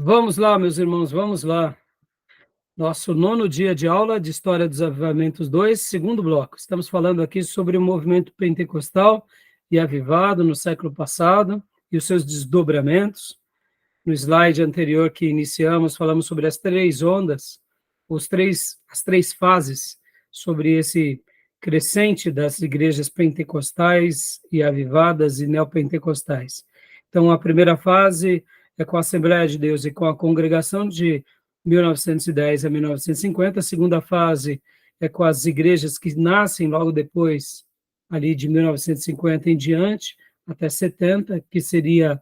Vamos lá, meus irmãos, vamos lá. Nosso 9º dia de aula de História dos Avivamentos 2, segundo bloco. Estamos falando aqui sobre o movimento pentecostal e avivado no século passado e os seus desdobramentos. No slide anterior que iniciamos, falamos sobre as 3 ondas, as três fases, sobre esse crescente das igrejas pentecostais e avivadas e neopentecostais. Então, a primeira fase é com a Assembleia de Deus e com a congregação de 1910 a 1950. A segunda fase é com as igrejas que nascem logo depois, ali de 1950 em diante, até 70, que seria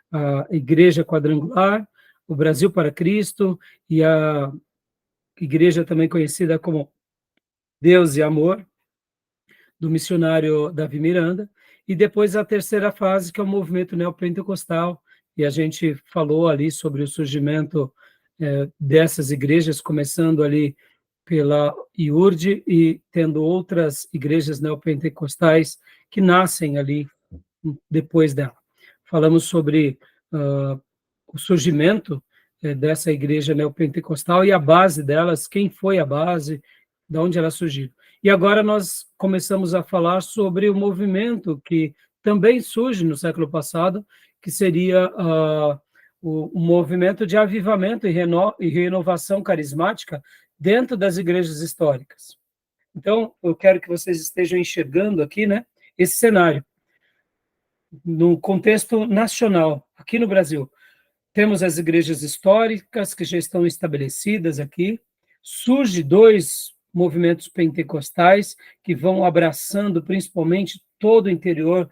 a Igreja Quadrangular, o Brasil para Cristo, e a igreja também conhecida como Deus e Amor, do missionário Davi Miranda, e depois a terceira fase, que é o movimento neopentecostal, e a gente falou ali sobre o surgimento dessas igrejas, começando ali pela IURD e tendo outras igrejas neopentecostais que nascem ali depois dela. Falamos sobre o surgimento dessa igreja neopentecostal e a base delas, quem foi a base, de onde ela surgiu. E agora nós começamos a falar sobre o movimento que também surge no século passado, que seria o movimento de avivamento e renovação carismática dentro das igrejas históricas. Então, eu quero que vocês estejam enxergando aqui, né, esse cenário. No contexto nacional, aqui no Brasil, temos as igrejas históricas que já estão estabelecidas aqui, surge 2 movimentos pentecostais que vão abraçando principalmente todo o interior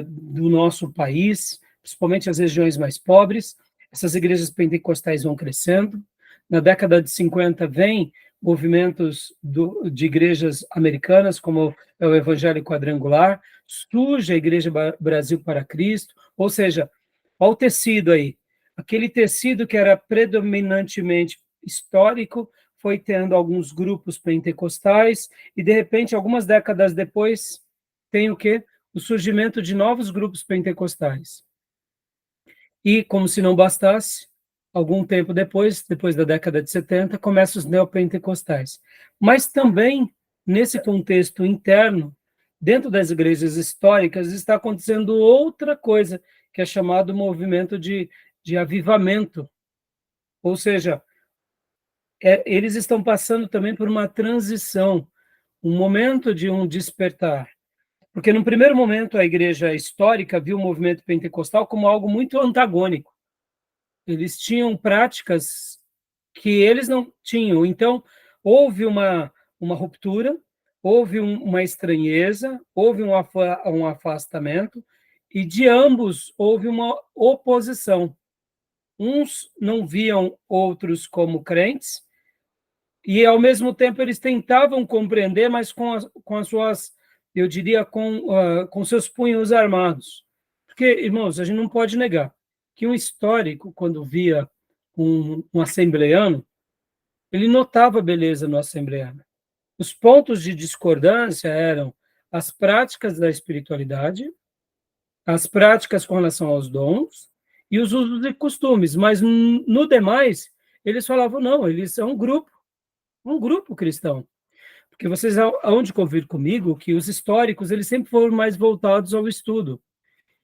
do nosso país, principalmente as regiões mais pobres. Essas igrejas pentecostais vão crescendo. Na década de 50 vem movimentos de igrejas americanas, como é o Evangelho Quadrangular, surge a Igreja Brasil para Cristo, ou seja, olha o tecido aí, aquele tecido que era predominantemente histórico, foi tendo alguns grupos pentecostais, e de repente, algumas décadas depois, tem o quê? O surgimento de novos grupos pentecostais. E, como se não bastasse, algum tempo depois da década de 70, começam os neopentecostais. Mas também, nesse contexto interno, dentro das igrejas históricas, está acontecendo outra coisa, que é chamado movimento de avivamento. Ou seja, eles estão passando também por uma transição, um momento de um despertar. Porque, no primeiro momento, a igreja histórica viu o movimento pentecostal como algo muito antagônico. Eles tinham práticas que eles não tinham. Então, houve uma ruptura, houve uma estranheza, houve um afastamento, e de ambos houve uma oposição. Uns não viam outros como crentes, e, ao mesmo tempo, eles tentavam compreender, mas com as suas, eu diria, com seus punhos armados. Porque, irmãos, a gente não pode negar que um histórico, quando via um assembleano, ele notava a beleza no assembleano. Os pontos de discordância eram as práticas da espiritualidade, as práticas com relação aos dons e os usos e costumes, mas, no demais, eles falavam, não, eles são um grupo cristão. Porque vocês hão de convir comigo que os históricos eles sempre foram mais voltados ao estudo.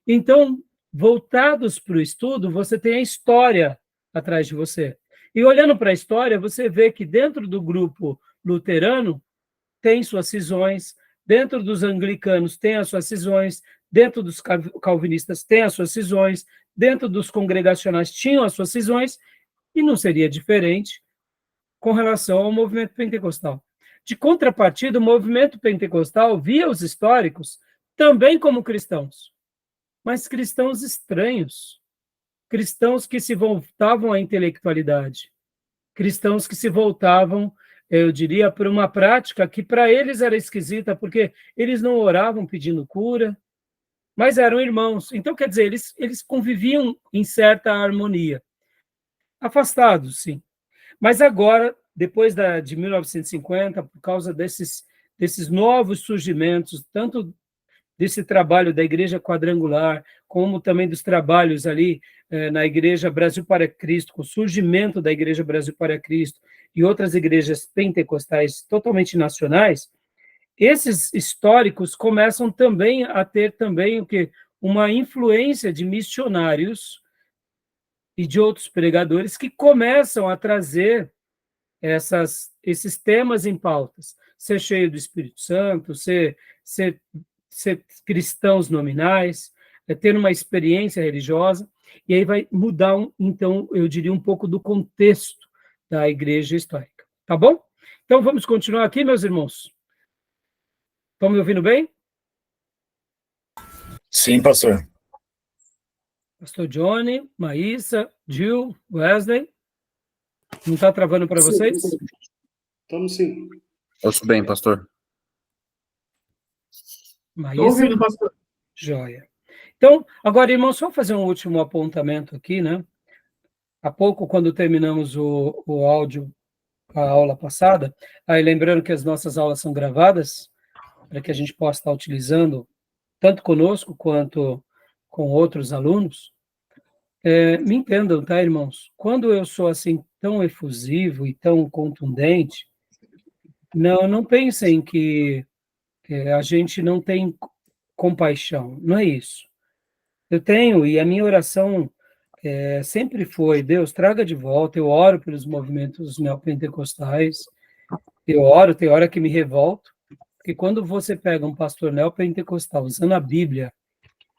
Então, voltados para o estudo, você tem a história atrás de você. E, olhando para a história, você vê que dentro do grupo luterano tem suas cisões, dentro dos anglicanos tem as suas cisões, dentro dos calvinistas tem as suas cisões, dentro dos congregacionais tinham as suas cisões, e não seria diferente com relação ao movimento pentecostal. De contrapartida, o movimento pentecostal via os históricos também como cristãos, mas cristãos estranhos, cristãos que se voltavam à intelectualidade, cristãos que se voltavam, eu diria, para uma prática que para eles era esquisita, porque eles não oravam pedindo cura, mas eram irmãos. Então, quer dizer, eles conviviam em certa harmonia. Afastados, sim. Mas agora, depois de 1950, por causa desses novos surgimentos, tanto desse trabalho da Igreja Quadrangular, como também dos trabalhos ali na Igreja Brasil para Cristo, com o surgimento da Igreja Brasil para Cristo e outras igrejas pentecostais totalmente nacionais, esses históricos começam também a ter também o que uma influência de missionários e de outros pregadores que começam a trazer esses temas em pautas, ser cheio do Espírito Santo, ser cristãos nominais, ter uma experiência religiosa, e aí vai mudar, então, eu diria, um pouco do contexto da igreja histórica. Tá bom? Então, vamos continuar aqui, meus irmãos. Estão me ouvindo bem? Sim, pastor. Pastor Johnny, Maísa, Gil, Wesley. Não está travando para vocês? Estamos sim. Ouço bem, pastor. Maísa? Estou ouvindo, pastor. Joia. Então, agora, irmãos, só fazer um último apontamento aqui, né? Há pouco, quando terminamos o áudio, a aula passada, aí lembrando que as nossas aulas são gravadas, para que a gente possa estar utilizando, tanto conosco quanto com outros alunos. Me entendam, tá, irmãos? Quando eu sou assim tão efusivo e tão contundente, não pensem que a gente não tem compaixão, não é isso. Eu tenho, e a minha oração sempre foi, Deus, traga de volta, eu oro pelos movimentos neopentecostais, eu oro, tem hora que me revolto, porque quando você pega um pastor neopentecostal usando a Bíblia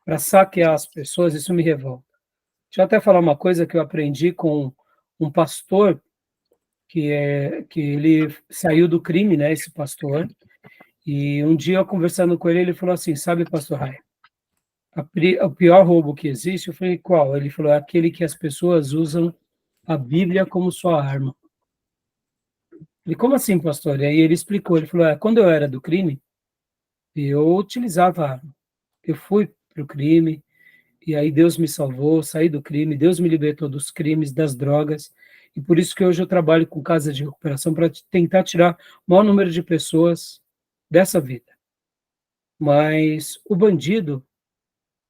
para saquear as pessoas, isso me revolta. Deixa eu até falar uma coisa que eu aprendi com um pastor, que ele saiu do crime, né, esse pastor, e um dia eu conversando com ele, ele falou assim, sabe, pastor Rai, o pior roubo que existe, eu falei, qual? Ele falou, é aquele que as pessoas usam a Bíblia como sua arma. E como assim, pastor? E aí ele explicou, ele falou, quando eu era do crime, eu utilizava a arma. Eu fui para o crime, e aí Deus me salvou, saí do crime, Deus me libertou dos crimes, das drogas, e por isso que hoje eu trabalho com casas de recuperação para tentar tirar o maior número de pessoas dessa vida. Mas o bandido,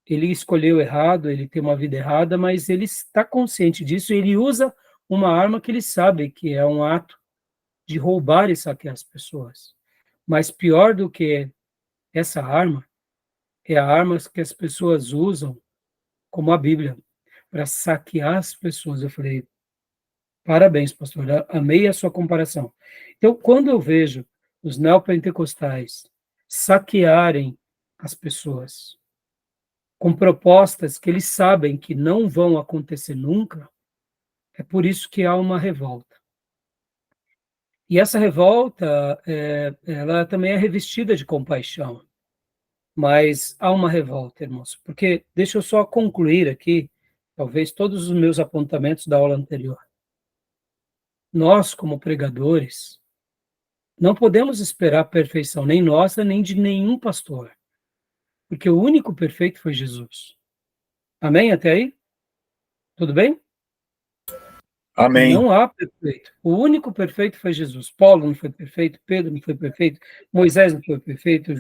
ele escolheu errado, ele tem uma vida errada, mas ele está consciente disso, e ele usa uma arma que ele sabe que é um ato de roubar e saquear as pessoas. Mas pior do que essa arma, é a arma que as pessoas usam, como a Bíblia, para saquear as pessoas. Eu falei, parabéns, pastor, amei a sua comparação. Então, quando eu vejo os neopentecostais saquearem as pessoas com propostas que eles sabem que não vão acontecer nunca, é por isso que há uma revolta. E essa revolta, ela também é revestida de compaixão. Mas há uma revolta, irmãos, porque deixa eu só concluir aqui, talvez todos os meus apontamentos da aula anterior. Nós, como pregadores, não podemos esperar a perfeição, nem nossa, nem de nenhum pastor, porque o único perfeito foi Jesus. Amém até aí? Tudo bem? Amém. Não há perfeito. O único perfeito foi Jesus. Paulo não foi perfeito, Pedro não foi perfeito, Moisés não foi perfeito,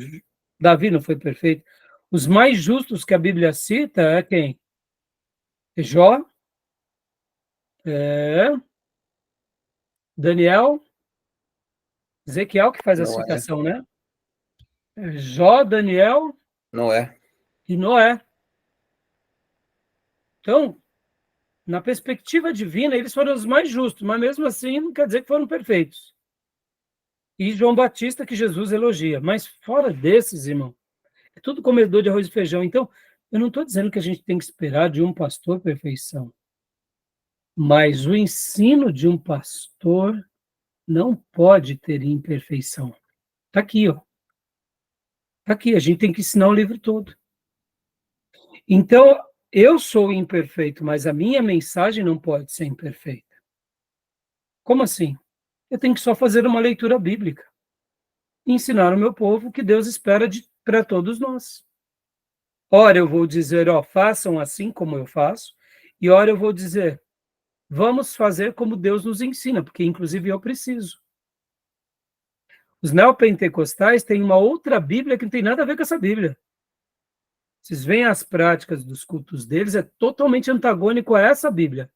Davi não foi perfeito. Os mais justos que a Bíblia cita é quem? Jó, Daniel, Ezequiel que faz a citação, né? Jó, Daniel Noé. e Noé. Então, na perspectiva divina, eles foram os mais justos, mas mesmo assim não quer dizer que foram perfeitos. E João Batista, que Jesus elogia. Mas fora desses, irmão, é tudo comedor de arroz e feijão. Então, eu não estou dizendo que a gente tem que esperar de um pastor perfeição. Mas o ensino de um pastor não pode ter imperfeição. Está aqui, ó. Está aqui, a gente tem que ensinar o livro todo. Então, eu sou imperfeito, mas a minha mensagem não pode ser imperfeita. Como assim? Eu tenho que só fazer uma leitura bíblica e ensinar o meu povo o que Deus espera para todos nós. Ora, eu vou dizer, façam assim como eu faço, e ora eu vou dizer, vamos fazer como Deus nos ensina, porque inclusive eu preciso. Os neopentecostais têm uma outra Bíblia que não tem nada a ver com essa Bíblia. Vocês veem as práticas dos cultos deles, é totalmente antagônico a essa Bíblia.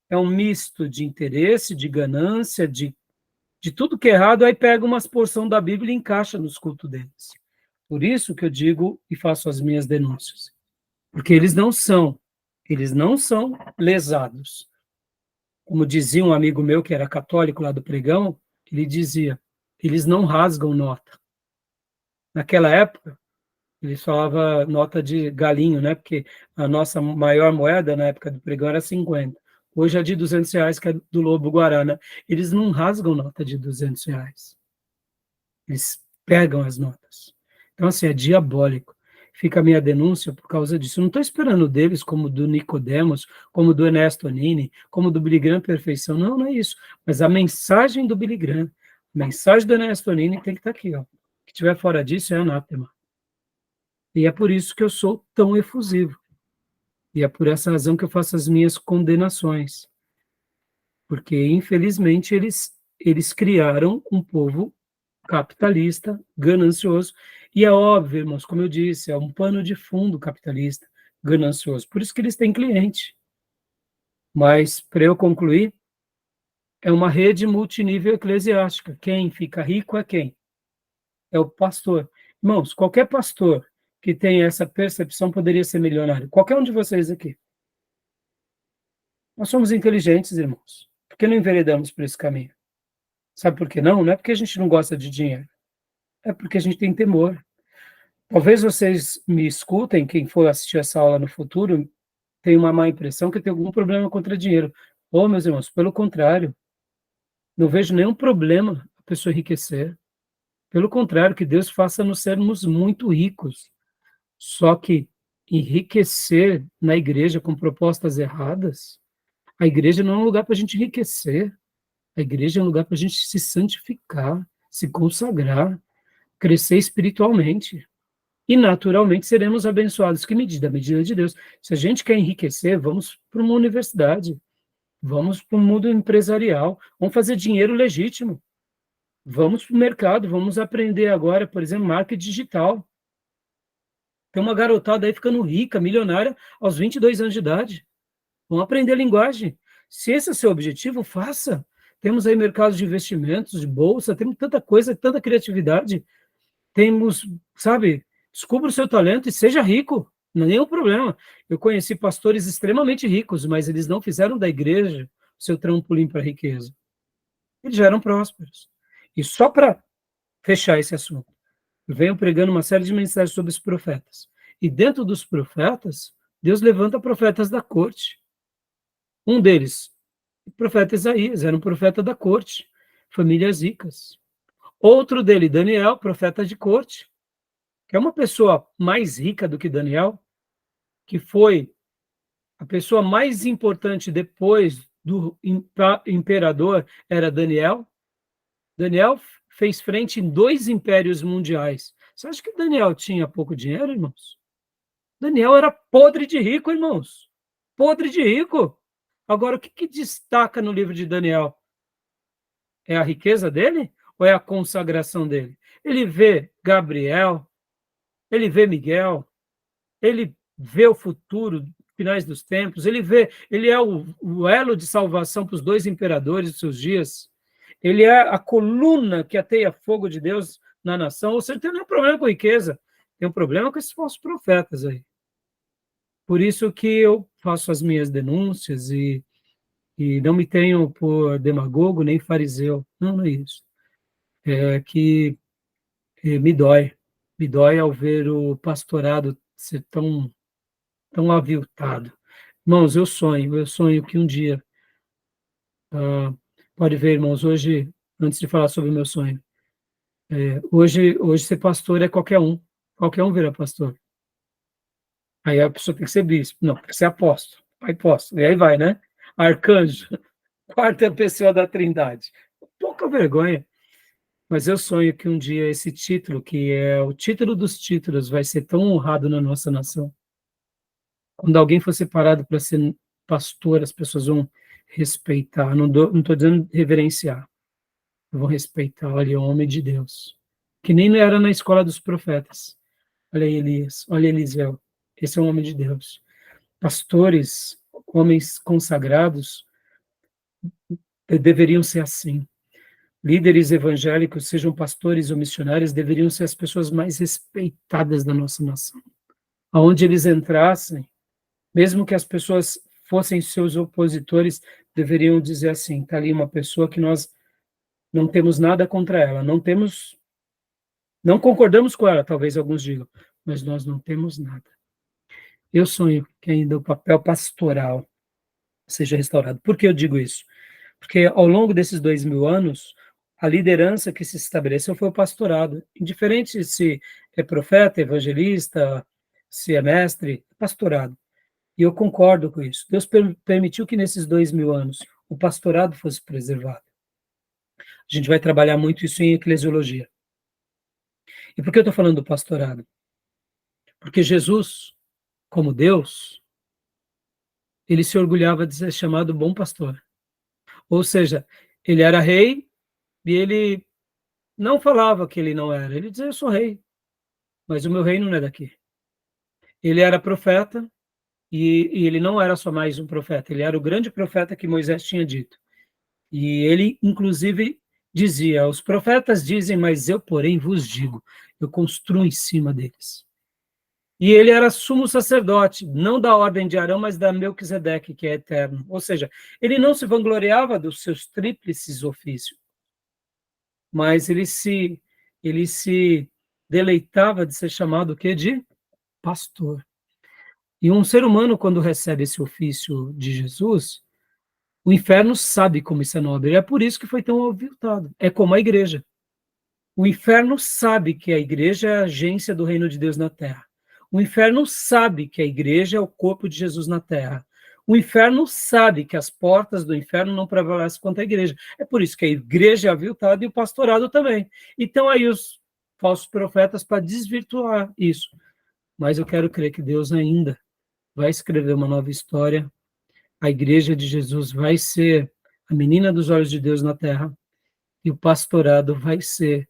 É um misto de interesse, de ganância, de tudo que é errado, aí pega umas porção da Bíblia e encaixa nos cultos deles. Por isso que eu digo e faço as minhas denúncias. Porque eles não são lesados. Como dizia um amigo meu, que era católico lá do Pregão, ele dizia, eles não rasgam nota. Naquela época, eles falavam nota de galinho, né? Porque a nossa maior moeda na época do Pregão era 50. Hoje é de R$200, que é do Lobo Guará, né? Eles não rasgam nota de R$200. Eles pegam as notas. Então, assim, é diabólico. Fica a minha denúncia por causa disso. Eu não estou esperando deles como do Nicodemos, como do Ernesto Nini, como do Billy Graham Perfeição. Não, não é isso. Mas a mensagem do Billy Graham, a mensagem do Ernesto Nini tem que estar aqui. Ó. O que estiver fora disso é anátema. E é por isso que eu sou tão efusivo. E é por essa razão que eu faço as minhas condenações. Porque, infelizmente, eles criaram um povo capitalista, ganancioso, e é óbvio, irmãos, como eu disse, é um pano de fundo capitalista, ganancioso, por isso que eles têm cliente. Mas, para eu concluir, é uma rede multinível eclesiástica. Quem fica rico é quem? É o pastor. Irmãos, qualquer pastor que tenha essa percepção poderia ser milionário. Qualquer um de vocês aqui. Nós somos inteligentes, irmãos. Por que não enveredamos por esse caminho? Sabe por que não? Não é porque a gente não gosta de dinheiro. É porque a gente tem temor. Talvez vocês me escutem, quem for assistir essa aula no futuro, tem uma má impressão que tem algum problema contra dinheiro. Ô, meus irmãos, pelo contrário, não vejo nenhum problema a pessoa enriquecer. Pelo contrário, que Deus faça nos sermos muito ricos. Só que enriquecer na igreja com propostas erradas, a igreja não é um lugar para a gente enriquecer. A igreja é um lugar para a gente se santificar, se consagrar, crescer espiritualmente. E, naturalmente, seremos abençoados. Que medida? A medida de Deus. Se a gente quer enriquecer, vamos para uma universidade, vamos para o mundo empresarial, vamos fazer dinheiro legítimo, vamos para o mercado, vamos aprender agora, por exemplo, marketing digital. Tem uma garotada aí ficando rica, milionária, aos 22 anos de idade. Vamos aprender linguagem. Se esse é o seu objetivo, faça. Temos aí mercados de investimentos, de bolsa, temos tanta coisa, tanta criatividade. Temos, sabe, descubra o seu talento e seja rico, não é nenhum problema. Eu conheci pastores extremamente ricos, mas eles não fizeram da igreja o seu trampolim para a riqueza. Eles já eram prósperos. E só para fechar esse assunto, eu venho pregando uma série de mensagens sobre os profetas. E dentro dos profetas, Deus levanta profetas da corte. Um deles, o profeta Isaías, era um profeta da corte, famílias ricas. Outro dele, Daniel, profeta de corte, que é uma pessoa mais rica do que Daniel, que foi a pessoa mais importante depois do imperador, era Daniel. Daniel fez frente em 2 impérios mundiais. Você acha que Daniel tinha pouco dinheiro, irmãos? Daniel era podre de rico, irmãos. Podre de rico. Agora, o que destaca no livro de Daniel? É a riqueza dele ou é a consagração dele? Ele vê Gabriel, ele vê Miguel, ele vê o futuro, finais dos tempos, ele é o elo de salvação para os 2 imperadores dos seus dias, ele é a coluna que ateia fogo de Deus na nação. Ou seja, não tem nenhum problema com riqueza, tem um problema com esses falsos profetas aí. Por isso que eu faço as minhas denúncias e não me tenho por demagogo nem fariseu, não é isso. É que me dói ao ver o pastorado ser tão aviltado. Irmãos, eu sonho que um dia, pode ver, irmãos, hoje, antes de falar sobre o meu sonho, hoje ser pastor é qualquer um vira pastor. Aí a pessoa tem que ser bispo, não, tem que ser apóstolo, apóstolo, e aí vai, né? Arcanjo, 4ª pessoa da Trindade. Pouca vergonha. Mas eu sonho que um dia esse título, que é o título dos títulos, vai ser tão honrado na nossa nação. Quando alguém for separado para ser pastor, as pessoas vão respeitar. Não estou dizendo reverenciar. Vão respeitar. Olha, o homem de Deus. Que nem era na escola dos profetas. Olha aí Elias, olha Eliseu. Esse é um homem de Deus. Pastores, homens consagrados, deveriam ser assim. Líderes evangélicos, sejam pastores ou missionários, deveriam ser as pessoas mais respeitadas da nossa nação. Aonde eles entrassem, mesmo que as pessoas fossem seus opositores, deveriam dizer assim: está ali uma pessoa que nós não temos nada contra ela, não concordamos com ela, talvez alguns digam, mas nós não temos nada. Eu sonho que ainda o papel pastoral seja restaurado. Por que eu digo isso? Porque ao longo desses 2000 anos, a liderança que se estabeleceu foi o pastorado. Indiferente se é profeta, evangelista, se é mestre, é pastorado. E eu concordo com isso. Deus permitiu que nesses 2000 anos o pastorado fosse preservado. A gente vai trabalhar muito isso em eclesiologia. E por que eu estou falando do pastorado? Porque Jesus, como Deus, ele se orgulhava de ser chamado bom pastor. Ou seja, ele era rei e ele não falava que ele não era. Ele dizia: eu sou rei, mas o meu reino não é daqui. Ele era profeta e ele não era só mais um profeta. Ele era o grande profeta que Moisés tinha dito. E ele, inclusive, dizia: os profetas dizem, mas eu, porém, vos digo. Eu construo em cima deles. E ele era sumo sacerdote, não da ordem de Arão, mas da Melquisedeque, que é eterno. Ou seja, ele não se vangloriava dos seus tríplices ofícios, mas ele se deleitava de ser chamado o quê? De pastor. E um ser humano, quando recebe esse ofício de Jesus, o inferno sabe como isso é nobre. É por isso que foi tão aviltado. É como a igreja. O inferno sabe que a igreja é a agência do reino de Deus na terra. O inferno sabe que a igreja é o corpo de Jesus na terra. O inferno sabe que as portas do inferno não prevalecem contra a igreja. É por isso que a igreja é aviltada e o pastorado também. Então aí os falsos profetas para desvirtuar isso. Mas eu quero crer que Deus ainda vai escrever uma nova história. A igreja de Jesus vai ser a menina dos olhos de Deus na terra. E o pastorado vai ser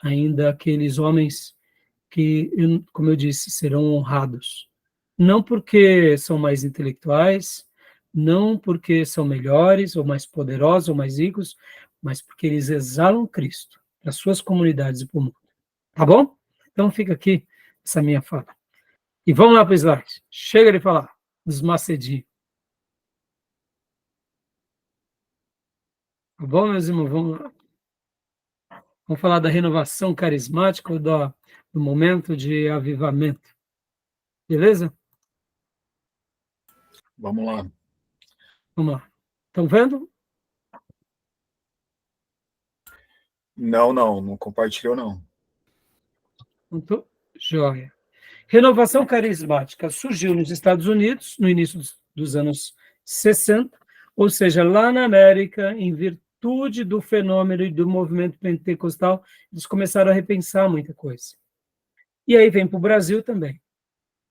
ainda aqueles homens que, como eu disse, serão honrados. Não porque são mais intelectuais, não porque são melhores, ou mais poderosos, ou mais ricos, mas porque eles exalam Cristo para suas comunidades e para o mundo. Tá bom? Então fica aqui essa minha fala. E vamos lá para o slide. Chega de falar dos macedinhos. Tá bom, meus irmãos? Vamos lá. Vamos falar da renovação carismática ou do momento de avivamento. Beleza? Vamos lá. Vamos lá. Estão vendo? Não compartilhou, não. Muito joia. Renovação carismática surgiu nos Estados Unidos no início dos anos 60, ou seja, lá na América, em virtude do fenômeno e do movimento pentecostal, eles começaram a repensar muita coisa. E aí vem para o Brasil também.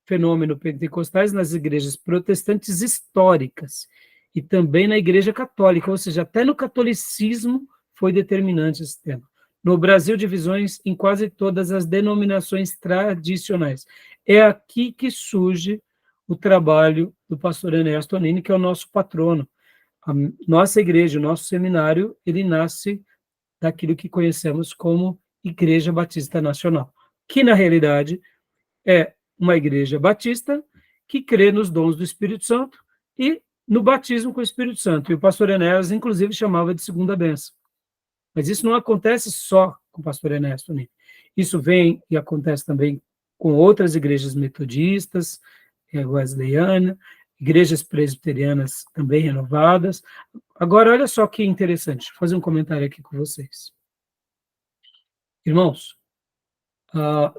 Fenômeno pentecostais nas igrejas protestantes históricas e também na igreja católica, ou seja, até no catolicismo foi determinante esse tema. No Brasil, divisões em quase todas as denominações tradicionais. É aqui que surge o trabalho do pastor Enéas Tonini, que é o nosso patrono. A nossa igreja, o nosso seminário, ele nasce daquilo que conhecemos como Igreja Batista Nacional, que na realidade é uma igreja batista que crê nos dons do Espírito Santo e no batismo com o Espírito Santo. E o pastor Enéas, inclusive, chamava de segunda bênção. Mas isso não acontece só com o pastor Enéas Tonini. Isso vem e acontece também com outras igrejas metodistas, wesleyana, igrejas presbiterianas também renovadas. Agora, olha só que interessante, vou fazer um comentário aqui com vocês. Irmãos,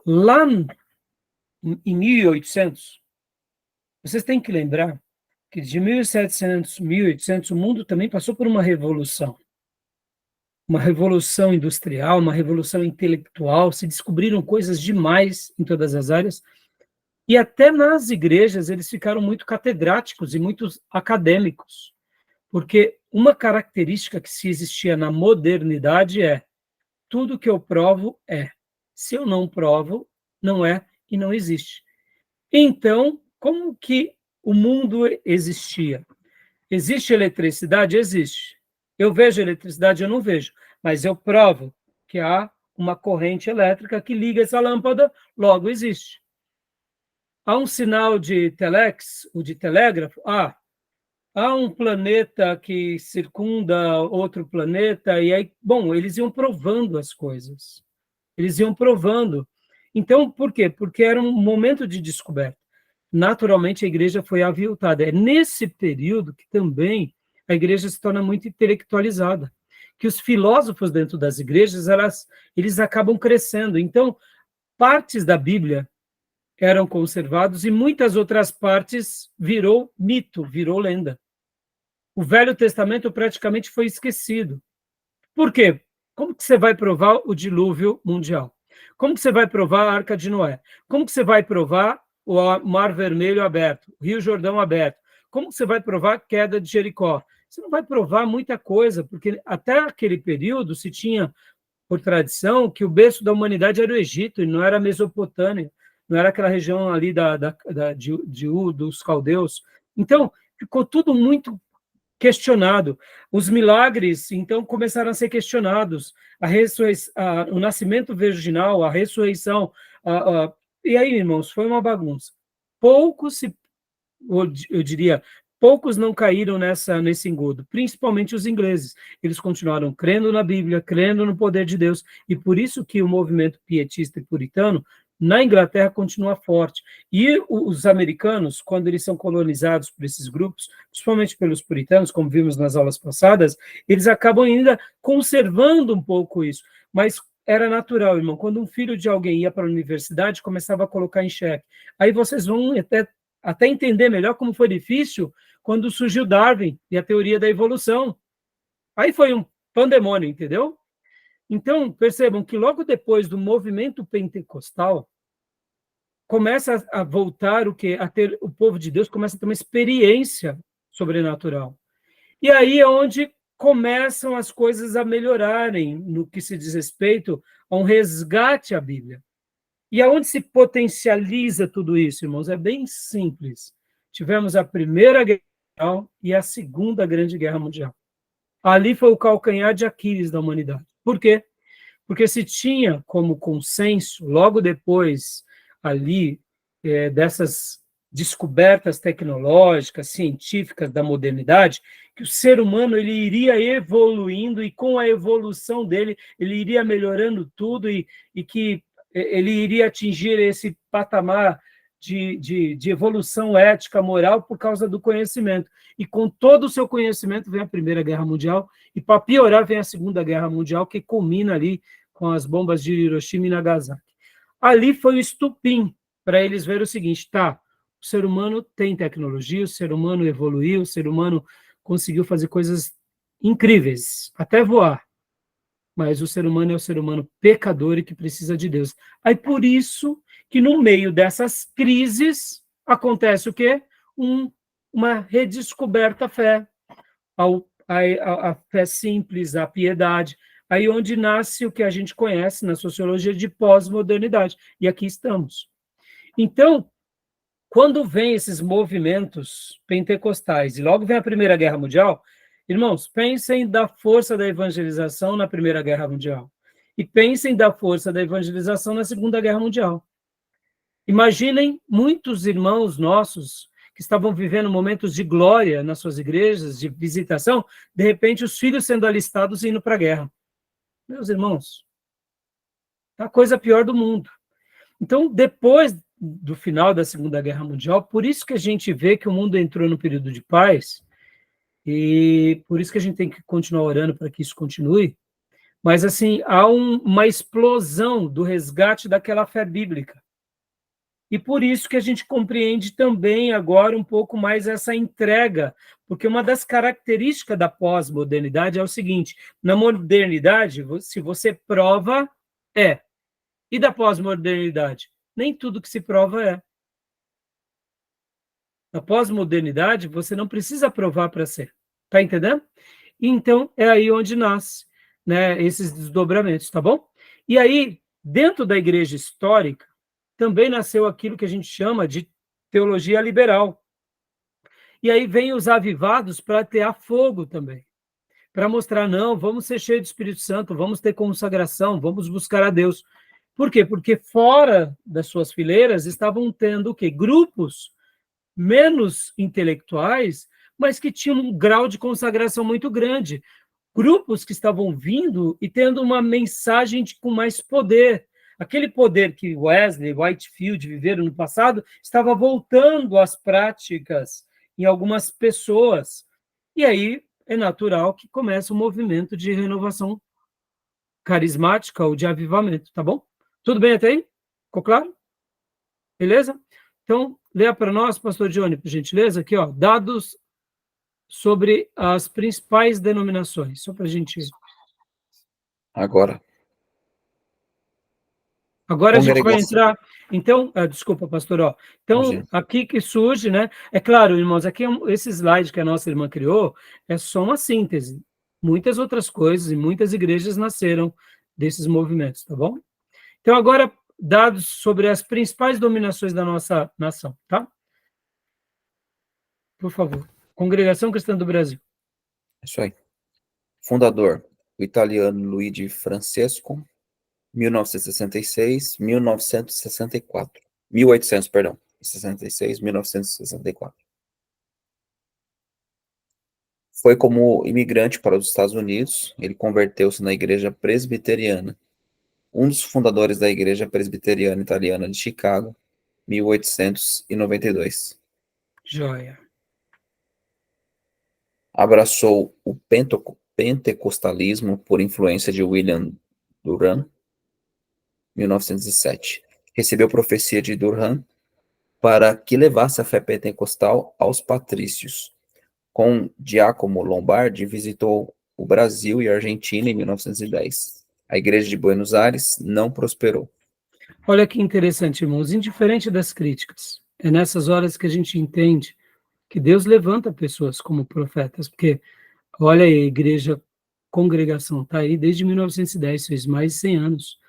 lá em 1800, vocês têm que lembrar que de 1700, 1800, o mundo também passou por uma revolução industrial, uma revolução intelectual, se descobriram coisas demais em todas as áreas, e até nas igrejas eles ficaram muito catedráticos e muito acadêmicos, porque uma característica que se existia na modernidade é: tudo que eu provo é, se eu não provo, não é e não existe. Então, como que o mundo existia? Existe eletricidade? Existe. Eu vejo eletricidade? Eu não vejo. Mas eu provo que há uma corrente elétrica que liga essa lâmpada, logo existe. Há um sinal de telex, ou de telégrafo? Há um planeta que circunda outro planeta, e aí, bom, eles iam provando as coisas. Eles iam provando. Então, por quê? Porque era um momento de descoberta. Naturalmente, a igreja foi aviltada. É nesse período que também a igreja se torna muito intelectualizada, que os filósofos dentro das igrejas, eles acabam crescendo. Então, partes da Bíblia eram conservados e muitas outras partes virou mito, virou lenda. O Velho Testamento praticamente foi esquecido. Por quê? Como que você vai provar o dilúvio mundial? Como que você vai provar a Arca de Noé? Como que você vai provar o Mar Vermelho aberto, o Rio Jordão aberto? Como que você vai provar a queda de Jericó? Você não vai provar muita coisa, porque até aquele período se tinha, por tradição, que o berço da humanidade era o Egito, e não era a Mesopotâmia, não era aquela região ali dos caldeus. Então, ficou tudo muito questionado. Os milagres, então, começaram a ser questionados. O nascimento virginal, a ressurreição. E aí, irmãos, foi uma bagunça. Eu diria, poucos não caíram nesse engodo, principalmente os ingleses. Eles continuaram crendo na Bíblia, crendo no poder de Deus, e por isso que o movimento pietista e puritano na Inglaterra continua forte. E os americanos, quando eles são colonizados por esses grupos, principalmente pelos puritanos, como vimos nas aulas passadas, eles acabam ainda conservando um pouco isso. Mas era natural, irmão. Quando um filho de alguém ia para a universidade, começava a colocar em xeque. Aí vocês vão até entender melhor como foi difícil quando surgiu Darwin e a teoria da evolução. Aí foi um pandemônio, entendeu? Então, percebam que logo depois do movimento pentecostal, começa a voltar o povo de Deus começa a ter uma experiência sobrenatural. E aí é onde começam as coisas a melhorarem no que se diz respeito a um resgate à Bíblia. E aonde se potencializa tudo isso, irmãos? É bem simples. Tivemos a Primeira Guerra Mundial e a Segunda Grande Guerra Mundial. Ali foi o calcanhar de Aquiles da humanidade. Por quê? Porque se tinha como consenso, logo depois ali dessas descobertas tecnológicas, científicas da modernidade, que o ser humano ele iria evoluindo e com a evolução dele ele iria melhorando tudo e que ele iria atingir esse patamar de evolução ética, moral, por causa do conhecimento. E com todo o seu conhecimento vem a Primeira Guerra Mundial, e para piorar vem a Segunda Guerra Mundial, que culmina ali com as bombas de Hiroshima e Nagasaki. Ali foi o estupim para eles verem o seguinte, o ser humano tem tecnologia, o ser humano evoluiu, o ser humano conseguiu fazer coisas incríveis, até voar. Mas o ser humano é o ser humano pecador e que precisa de Deus. Aí por isso que no meio dessas crises acontece o quê? Uma redescoberta fé. A fé simples, a piedade. Aí onde nasce o que a gente conhece na sociologia de pós-modernidade. E aqui estamos. Então, quando vem esses movimentos pentecostais, e logo vem a Primeira Guerra Mundial, irmãos, pensem da força da evangelização na Primeira Guerra Mundial. E pensem da força da evangelização na Segunda Guerra Mundial. Imaginem muitos irmãos nossos que estavam vivendo momentos de glória nas suas igrejas, de visitação, de repente os filhos sendo alistados e indo para a guerra. Meus irmãos, é a coisa pior do mundo. Então, depois do final da Segunda Guerra Mundial, por isso que a gente vê que o mundo entrou no período de paz, e por isso que a gente tem que continuar orando para que isso continue, mas assim, há uma explosão do resgate daquela fé bíblica. E por isso que a gente compreende também agora um pouco mais essa entrega, porque uma das características da pós-modernidade é o seguinte, na modernidade, se você prova, é. E da pós-modernidade? Nem tudo que se prova é. Na pós-modernidade, você não precisa provar para ser. Está entendendo? Então, é aí onde nasce, né, esses desdobramentos, tá bom? E aí, dentro da igreja histórica, também nasceu aquilo que a gente chama de teologia liberal. E aí vem os avivados para atear fogo também, para mostrar, não, vamos ser cheios do Espírito Santo, vamos ter consagração, vamos buscar a Deus. Por quê? Porque fora das suas fileiras estavam tendo o quê? Grupos menos intelectuais, mas que tinham um grau de consagração muito grande. Grupos que estavam vindo e tendo uma mensagem com mais poder. Aquele poder que Wesley, Whitefield viveram no passado, estava voltando às práticas em algumas pessoas. E aí é natural que comece um movimento de renovação carismática ou de avivamento, tá bom? Tudo bem até aí? Ficou claro? Beleza? Então, leia para nós, pastor Johnny, por gentileza, aqui, ó, dados sobre as principais denominações, só para a gente... Agora. Agora a gente vai Congregação. entrar... Então, desculpa, pastor, ó. Então, Imagina. aqui que surge, né? É claro, irmãos, aqui esse slide que a nossa irmã criou é só uma síntese. Muitas outras coisas e muitas igrejas nasceram desses movimentos, tá bom? Então, agora, dados sobre as principais dominações da nossa nação, tá? Por favor. Congregação Cristã do Brasil. Isso aí. Fundador, o italiano Luigi Francesco, 1966, 1964. 1800, perdão. 66, 1964. Foi como imigrante para os Estados Unidos, ele converteu-se na igreja presbiteriana. Um dos fundadores da igreja presbiteriana italiana de Chicago, 1892. Joia. Abraçou o pentecostalismo por influência de William Durham, 1907. Recebeu profecia de Durham para que levasse a fé pentecostal aos patrícios. Com Giacomo Lombardi, visitou o Brasil e a Argentina em 1910. A igreja de Buenos Aires não prosperou. Olha que interessante, irmãos. Indiferente das críticas, é nessas horas que a gente entende que Deus levanta pessoas como profetas, porque, olha aí, a igreja, congregação, está aí desde 1910, fez mais de 100 anos.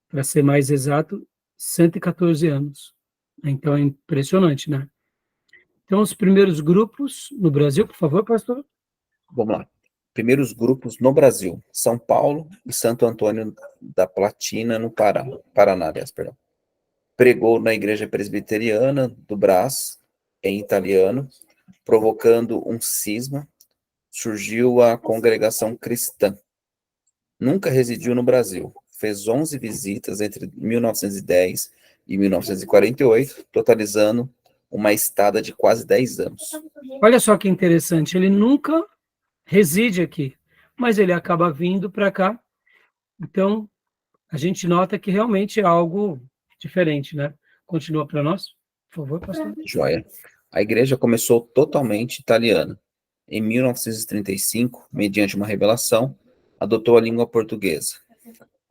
Para ser mais exato, 114 anos. Então, é impressionante, né? Então, os primeiros grupos no Brasil, por favor, pastor. Vamos lá. Primeiros grupos no Brasil: São Paulo e Santo Antônio da Platina, no Paraná, aliás, perdão. Pregou na igreja presbiteriana do Brás, em italiano, provocando um cisma. Surgiu a congregação cristã. Nunca residiu no Brasil. Fez 11 visitas entre 1910 e 1948, totalizando uma estada de quase 10 anos. Olha só que interessante, ele nunca reside aqui, mas ele acaba vindo para cá. Então, a gente nota que realmente é algo diferente, né? Continua para nós, por favor, pastor. Joia. A igreja começou totalmente italiana. Em 1935, mediante uma revelação, adotou a língua portuguesa.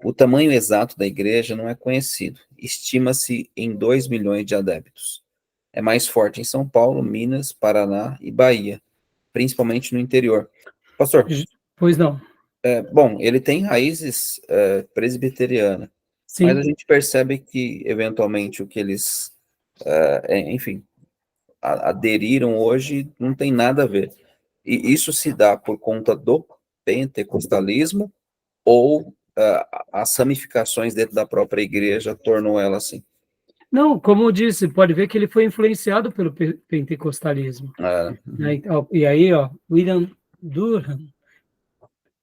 O tamanho exato da igreja não é conhecido. Estima-se em 2 milhões de adeptos. É mais forte em São Paulo, Minas, Paraná e Bahia, principalmente no interior. Pastor, Pois não. bom, ele tem raízes presbiterianas, mas Sim. a gente percebe que, eventualmente, o que eles, enfim, aderiram hoje não tem nada a ver. E isso se dá por conta do pentecostalismo ou as ramificações dentro da própria igreja tornam ela assim? Não, como eu disse, pode ver que ele foi influenciado pelo pentecostalismo. Né? E aí, ó, William Durham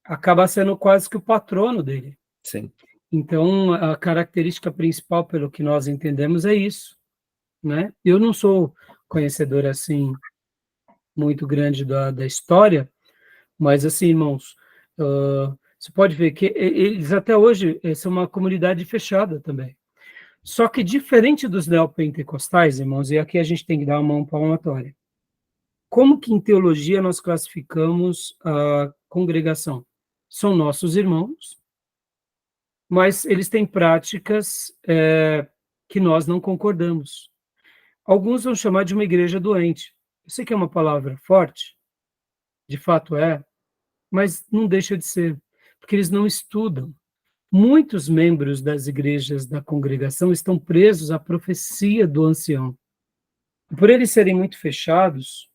acaba sendo quase que o patrono dele. Sim. Então, a característica principal, pelo que nós entendemos, é isso, né? Eu não sou conhecedor, assim, muito grande da história, mas, assim, irmãos, você pode ver que eles até hoje são uma comunidade fechada também. Só que, diferente dos neopentecostais, irmãos, e aqui a gente tem que dar uma mão palmatória, como que em teologia nós classificamos a congregação? São nossos irmãos, mas eles têm práticas que nós não concordamos. Alguns vão chamar de uma igreja doente. Eu sei que é uma palavra forte, de fato é, mas não deixa de ser, porque eles não estudam. Muitos membros das igrejas da congregação estão presos à profecia do ancião. Por eles serem muito fechados,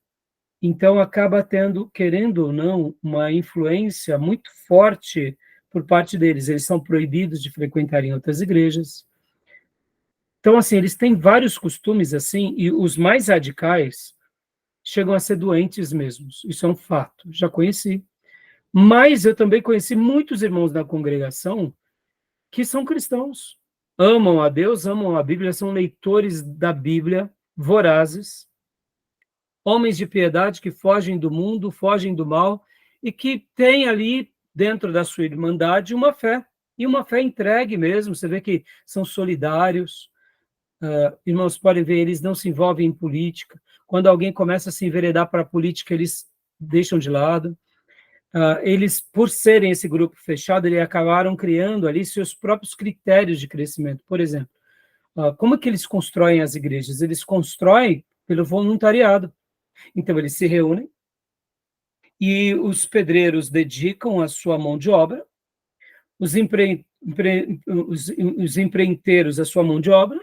então acaba tendo, querendo ou não, uma influência muito forte por parte deles. Eles são proibidos de frequentarem outras igrejas. Então, assim, eles têm vários costumes assim, e os mais radicais chegam a ser doentes mesmos. Isso é um fato. Já conheci. Mas eu também conheci muitos irmãos da congregação que são cristãos. Amam a Deus, amam a Bíblia, são leitores da Bíblia, vorazes, homens de piedade que fogem do mundo, fogem do mal, e que têm ali, dentro da sua irmandade, uma fé. E uma fé entregue mesmo. Você vê que são solidários. Irmãos, podem ver, eles não se envolvem em política. Quando alguém começa a se enveredar para a política, eles deixam de lado. Eles, por serem esse grupo fechado, eles acabaram criando ali seus próprios critérios de crescimento. Por exemplo, como que eles constroem as igrejas? Eles constroem pelo voluntariado. Então, eles se reúnem e os pedreiros dedicam a sua mão de obra, os empreiteiros a sua mão de obra,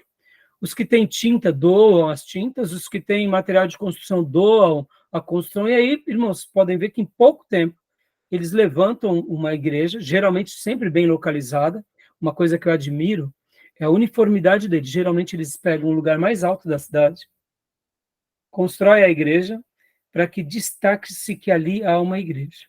os que têm tinta doam as tintas, os que têm material de construção doam a construção, e aí, irmãos, podem ver que em pouco tempo eles levantam uma igreja, geralmente sempre bem localizada. Uma coisa que eu admiro é a uniformidade deles. Geralmente eles pegam o lugar mais alto da cidade, constroem a igreja para que destaque-se que ali há uma igreja.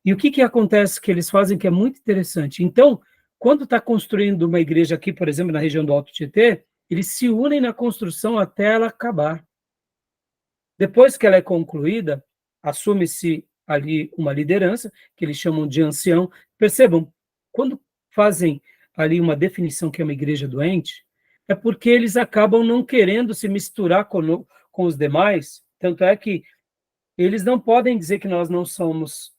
E o que acontece que eles fazem que é muito interessante? Então, quando está construindo uma igreja aqui, por exemplo, na região do Alto Tietê, eles se unem na construção até ela acabar. Depois que ela é concluída, assume-se ali uma liderança, que eles chamam de ancião. Percebam, quando fazem ali uma definição que é uma igreja doente, é porque eles acabam não querendo se misturar com os demais, tanto é que eles não podem dizer que nós não somos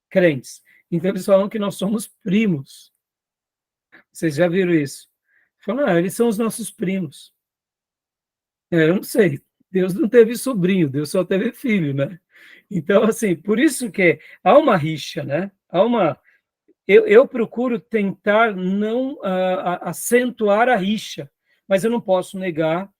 crentes. Então eles falam que nós somos primos. Vocês já viram isso? Falam, eles são os nossos primos. Eu não sei. Deus não teve sobrinho, Deus só teve filho, né? Então, assim, por isso que há uma rixa, né? Eu procuro tentar não acentuar a rixa, mas eu não posso negar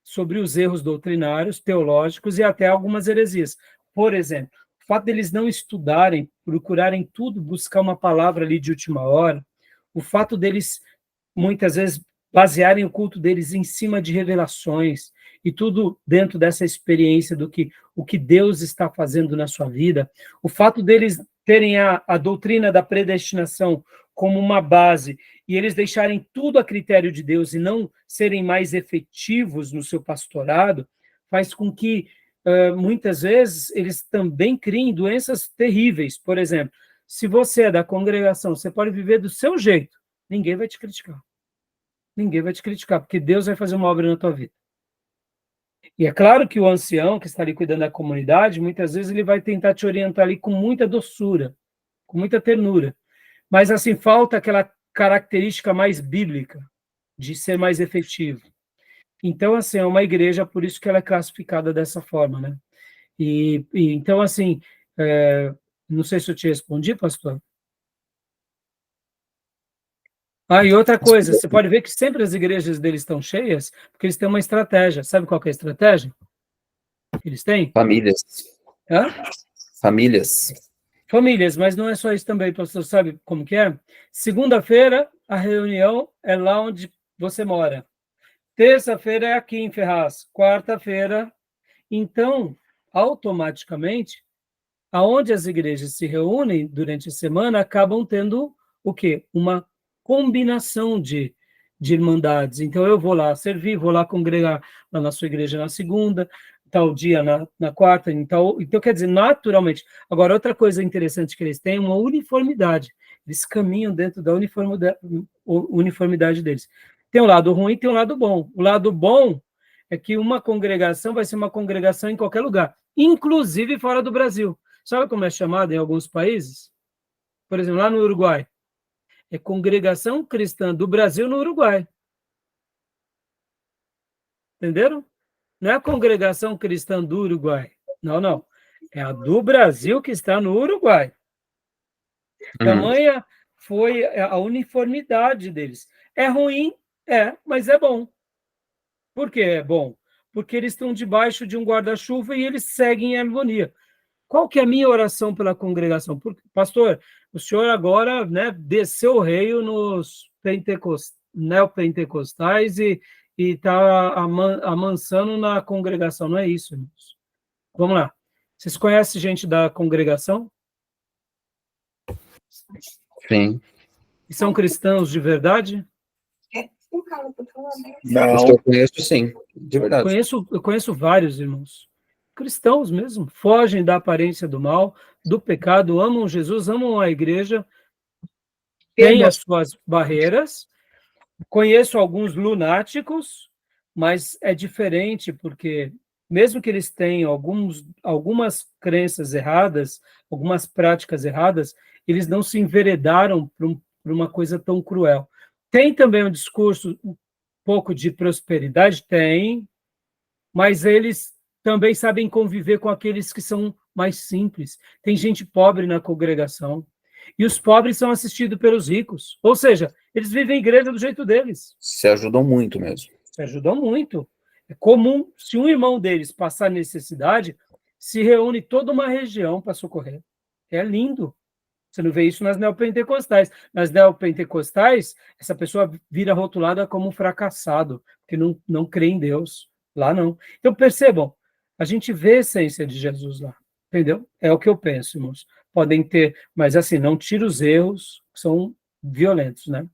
sobre os erros doutrinários, teológicos e até algumas heresias. Por exemplo, o fato deles não estudarem, procurarem tudo, buscar uma palavra ali de última hora, o fato deles, muitas vezes, basearem o culto deles em cima de revelações, e tudo dentro dessa experiência do que o que Deus está fazendo na sua vida, o fato deles terem a doutrina da predestinação como uma base, e eles deixarem tudo a critério de Deus e não serem mais efetivos no seu pastorado, faz com que, muitas vezes, eles também criem doenças terríveis. Por exemplo, se você é da congregação, você pode viver do seu jeito, ninguém vai te criticar. Ninguém vai te criticar, porque Deus vai fazer uma obra na tua vida. E é claro que o ancião, que está ali cuidando da comunidade, muitas vezes ele vai tentar te orientar ali com muita doçura, com muita ternura. Mas, assim, falta aquela característica mais bíblica, de ser mais efetivo. Então, assim, é uma igreja, por isso que ela é classificada dessa forma, né? Então, assim, não sei se eu te respondi, pastor. E outra coisa, você pode ver que sempre as igrejas deles estão cheias, porque eles têm uma estratégia. Sabe qual que é a estratégia que eles têm? Famílias. Hã? Famílias. Famílias, mas não é só isso também, pastor, sabe como que é? Segunda-feira, a reunião é lá onde você mora. Terça-feira é aqui em Ferraz. Quarta-feira. Então, automaticamente, aonde as igrejas se reúnem durante a semana, acabam tendo o quê? Uma combinação de irmandades. Então, eu vou lá servir, vou lá congregar lá na sua igreja na segunda, tal dia na quarta, então, quer dizer, naturalmente. Agora, outra coisa interessante que eles têm é uma uniformidade. Eles caminham dentro da uniformidade deles. Tem um lado ruim, tem um lado bom. O lado bom é que uma congregação vai ser uma congregação em qualquer lugar, inclusive fora do Brasil. Sabe como é chamado em alguns países? Por exemplo, lá no Uruguai. É Congregação Cristã do Brasil no Uruguai. Entenderam? Não é a Congregação Cristã do Uruguai. Não, não. É a do Brasil que está no Uruguai. Tamanha foi a uniformidade deles. É ruim? É, mas é bom. Por que é bom? porque eles estão debaixo de um guarda-chuva e eles seguem em harmonia. Qual que é a minha oração pela congregação? Porque, pastor, o senhor agora, né, desceu o reio nos neopentecostais e está amansando na congregação. Não é isso, irmãos. Vamos lá. Vocês conhecem gente da congregação? Sim. E são cristãos de verdade? Os que eu conheço, sim, de verdade. Eu conheço vários irmãos, cristãos mesmo, fogem da aparência do mal, do pecado, amam Jesus, amam a igreja, têm as suas barreiras. Conheço alguns lunáticos, mas é diferente, porque mesmo que eles tenham algumas crenças erradas, algumas práticas erradas, eles não se enveredaram para uma coisa tão cruel. Tem também um discurso um pouco de prosperidade? Tem, mas eles também sabem conviver com aqueles que são mais simples. Tem gente pobre na congregação, e os pobres são assistidos pelos ricos. Ou seja, eles vivem a igreja do jeito deles. Se ajudam muito mesmo. Se ajudam muito. É comum, se um irmão deles passar necessidade, se reúne toda uma região para socorrer. É lindo. Você não vê isso nas neopentecostais. Nas neopentecostais, essa pessoa vira rotulada como um fracassado, que não crê em Deus. Lá não. Então, percebam, a gente vê a essência de Jesus lá. Entendeu? É o que eu penso, irmãos. Podem ter, mas assim, não tira os erros, que são violentos, né?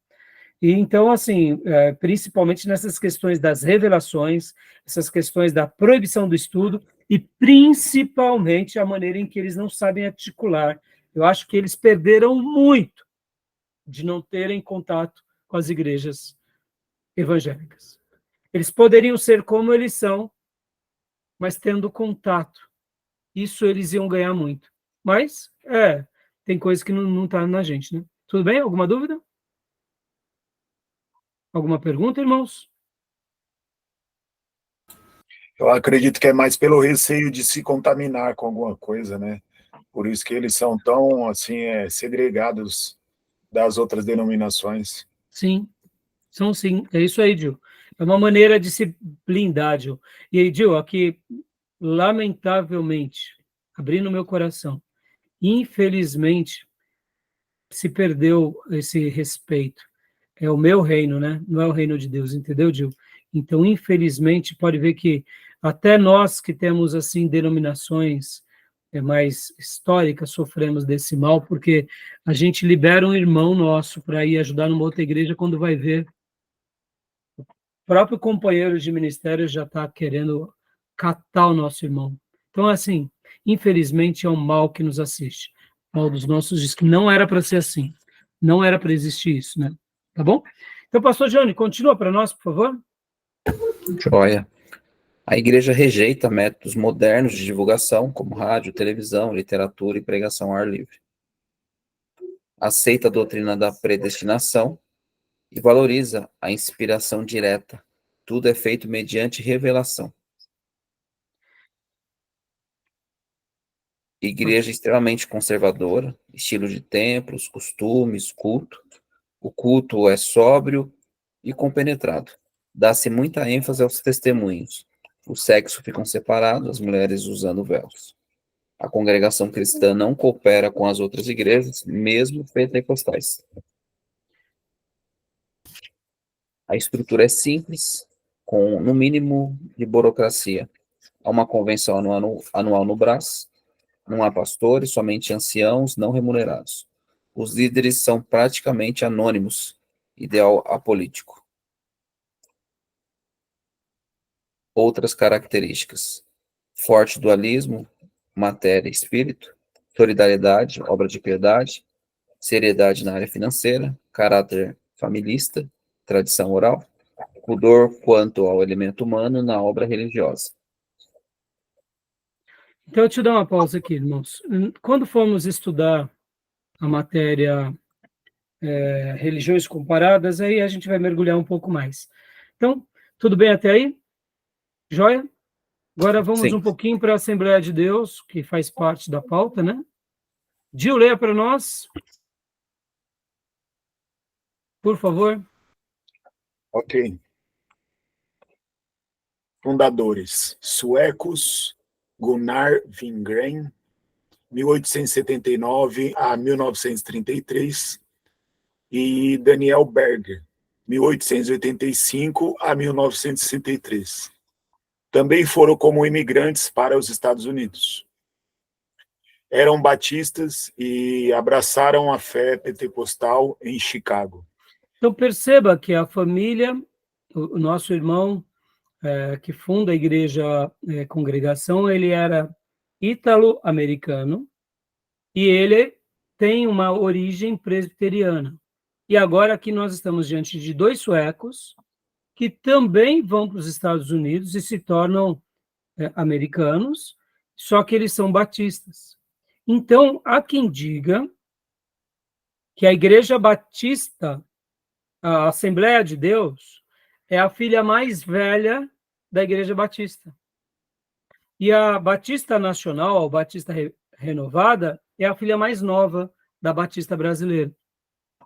E então, assim, principalmente nessas questões das revelações, essas questões da proibição do estudo, e principalmente a maneira em que eles não sabem articular. Eu acho que eles perderam muito de não terem contato com as igrejas evangélicas. Eles poderiam ser como eles são, mas tendo contato. Isso eles iam ganhar muito. Mas, tem coisa que não está na gente, né? Tudo bem? Alguma dúvida? Alguma pergunta, irmãos? Eu acredito que é mais pelo receio de se contaminar com alguma coisa, né? Por isso que eles são tão, assim, segregados das outras denominações. Sim, são sim. É isso aí, Gil. É uma maneira de se blindar, Gil. E aí, Gil, aqui, lamentavelmente, abrindo meu coração, infelizmente, se perdeu esse respeito. É o meu reino, né? Não é o reino de Deus, entendeu, Gil? Então, infelizmente, pode ver que até nós que temos, assim, denominações mais históricas, sofremos desse mal, porque a gente libera um irmão nosso para ir ajudar numa outra igreja, quando vai ver, o próprio companheiro de ministério já está querendo catar o nosso irmão. Então, assim, infelizmente, é um mal que nos assiste. O mal dos nossos dias, que não era para ser assim. Não era para existir isso, né? Tá bom? Então, pastor Johnny, continua para nós, por favor. Joia. A igreja rejeita métodos modernos de divulgação, como rádio, televisão, literatura e pregação ao ar livre. Aceita a doutrina da predestinação e valoriza a inspiração direta. Tudo é feito mediante revelação. Igreja extremamente conservadora, estilo de templos, costumes, culto. O culto é sóbrio e compenetrado. Dá-se muita ênfase aos testemunhos. O sexo ficam separados, as mulheres usando véus. A congregação cristã não coopera com as outras igrejas, mesmo pentecostais. A estrutura é simples, com no mínimo de burocracia. Há uma convenção anual no Brás, não há pastores, somente anciãos não remunerados. Os líderes são praticamente anônimos, ideal apolítico. Outras características: forte dualismo, matéria e espírito, solidariedade, obra de piedade, seriedade na área financeira, caráter familista, tradição oral, pudor quanto ao elemento humano na obra religiosa. Então, eu te dar uma pausa aqui, irmãos. Quando formos estudar a matéria religiões comparadas, aí a gente vai mergulhar um pouco mais. Então, tudo bem até aí? Joia? Agora vamos Sim. um pouquinho para a Assembleia de Deus, que faz parte da pauta, né? Gil, leia para nós, por favor. Ok. Fundadores: suecos, Gunnar Wingren, 1879 a 1933, e Daniel Berger, 1885 a 1963. Também foram como imigrantes para os Estados Unidos. Eram batistas e abraçaram a fé pentecostal em Chicago. Então, perceba que a família, o nosso irmão que funda a igreja Congregação, ele era ítalo-americano e ele tem uma origem presbiteriana. E agora aqui nós estamos diante de 2 suecos que também vão para os Estados Unidos e se tornam americanos, só que eles são batistas. Então, há quem diga que a Igreja Batista, a Assembleia de Deus, é a filha mais velha da Igreja Batista. E a Batista Nacional, a Batista Renovada, é a filha mais nova da Batista brasileira.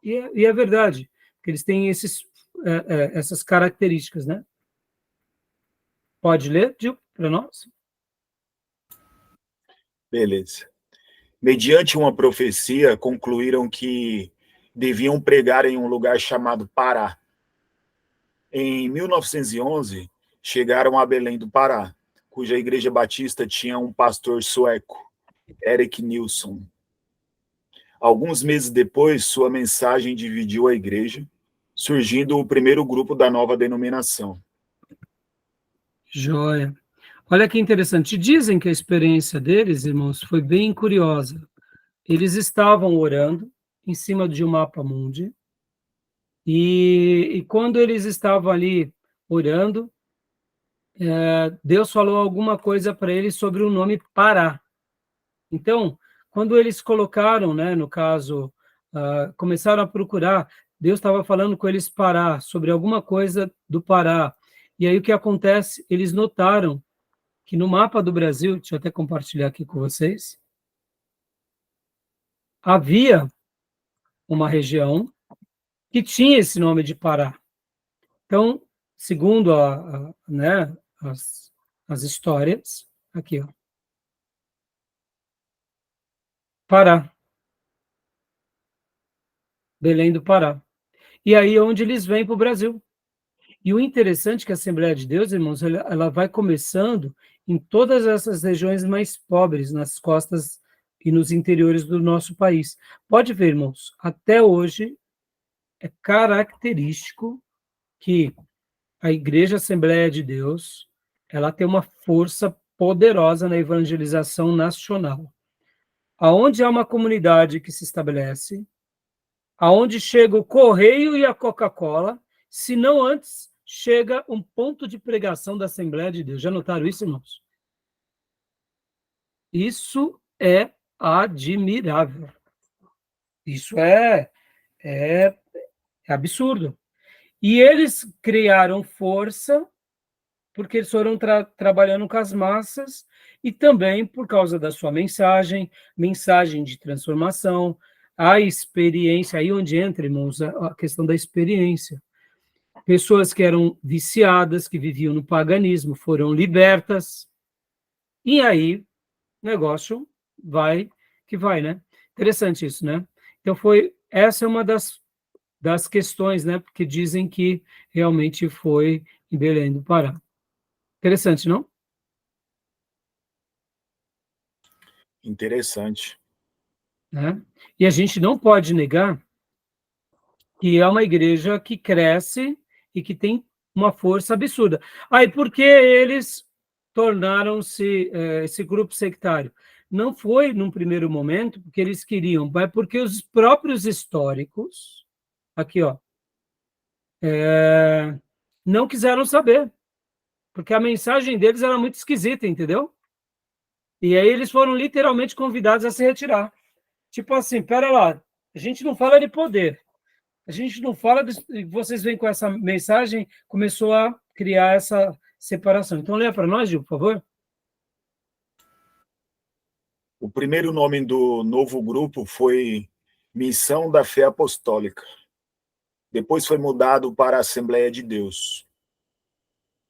E é verdade, porque eles têm essas características, né? Pode ler, Gil, para nós? Beleza. Mediante uma profecia, concluíram que deviam pregar em um lugar chamado Pará. Em 1911, chegaram a Belém do Pará, cuja igreja batista tinha um pastor sueco, Erik Nilsson. Alguns meses depois, sua mensagem dividiu a igreja, surgindo o primeiro grupo da nova denominação. Joia. Olha que interessante. Dizem que a experiência deles, irmãos, foi bem curiosa. Eles estavam orando em cima de um mapa mundi, e quando eles estavam ali orando, Deus falou alguma coisa para eles sobre o nome Pará. Então, quando eles colocaram, né, no caso, começaram a procurar, Deus estava falando com eles Pará, sobre alguma coisa do Pará. E aí o que acontece? Eles notaram que no mapa do Brasil, deixa eu até compartilhar aqui com vocês, havia uma região que tinha esse nome de Pará. Então, segundo né, as histórias, aqui, ó, Pará, Belém do Pará. E aí é onde eles vêm para o Brasil. E o interessante é que a Assembleia de Deus, irmãos, ela vai começando em todas essas regiões mais pobres, nas costas e nos interiores do nosso país. Pode ver, irmãos, até hoje é característico que a Igreja Assembleia de Deus, ela tem uma força poderosa na evangelização nacional. Aonde há uma comunidade que se estabelece, aonde chega o correio e a Coca-Cola, se não antes chega um ponto de pregação da Assembleia de Deus. Já notaram isso, irmãos? Isso é admirável. Isso é absurdo. E eles criaram força porque eles foram trabalhando com as massas e também por causa da sua mensagem de transformação, a experiência, aí onde entra, irmãos, a questão da experiência. Pessoas que eram viciadas, que viviam no paganismo, foram libertas, e aí o negócio vai, né? Interessante isso, né? Então essa é uma das questões, né? Porque dizem que realmente foi em Belém do Pará. Interessante, não? Interessante. Né? E a gente não pode negar que é uma igreja que cresce e que tem uma força absurda. Aí, por que eles tornaram-se esse grupo sectário? Não foi, num primeiro momento, porque eles queriam, mas porque os próprios históricos, aqui, ó, não quiseram saber, porque a mensagem deles era muito esquisita, entendeu? E aí eles foram literalmente convidados a se retirar. Tipo assim, pera lá, a gente não fala de poder, a gente não fala de... Vocês vêm com essa mensagem, começou a criar essa separação. Então, leia para nós, Gil, por favor. O primeiro nome do novo grupo foi Missão da Fé Apostólica. Depois foi mudado para Assembleia de Deus.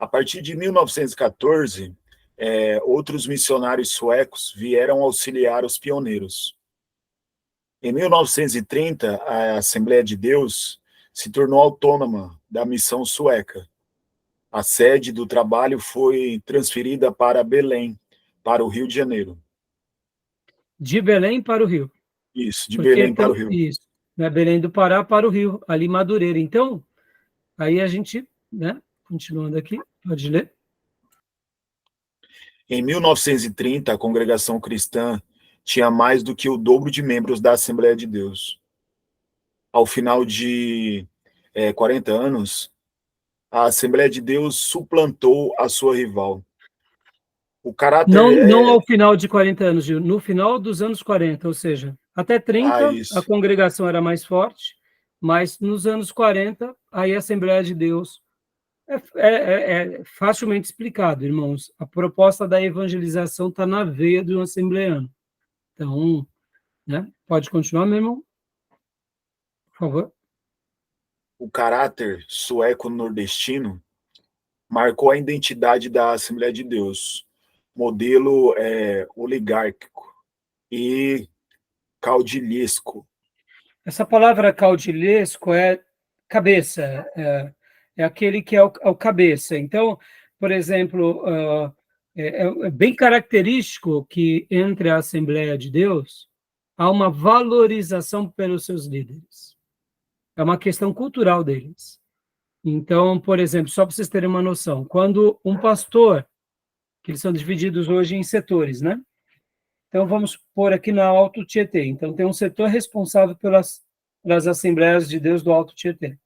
A partir de 1914, outros missionários suecos vieram auxiliar os pioneiros. Em 1930, a Assembleia de Deus se tornou autônoma da missão sueca. A sede do trabalho foi transferida para Belém, para o Rio de Janeiro. De Belém para o Rio. Isso, de Porque Belém para o Rio. Isso, né? Belém do Pará para o Rio, ali Madureira. Então, aí a gente, né? Continuando aqui, pode ler. Em 1930, a congregação cristã tinha mais do que o dobro de membros da Assembleia de Deus. Ao final de 40 anos, a Assembleia de Deus suplantou a sua rival. O caráter Não ao final de 40 anos, Gil, no final dos anos 40, ou seja, até 30 a congregação era mais forte, mas nos anos 40, aí a Assembleia de Deus é facilmente explicado, irmãos. A proposta da evangelização está na veia de um assembleano. Então, né? Pode continuar, meu irmão? Por favor. O caráter sueco-nordestino marcou a identidade da Assembleia de Deus, modelo oligárquico e caudilhesco. Essa palavra caudilhesco é cabeça, é aquele que é o cabeça. Então, por exemplo, é bem característico que entre a Assembleia de Deus há uma valorização pelos seus líderes. É uma questão cultural deles. Então, por exemplo, só para vocês terem uma noção, quando um pastor, que eles são divididos hoje em setores, né? Então, vamos pôr aqui na Alto Tietê. Então, tem um setor responsável pelas Assembleias de Deus do Alto Tietê.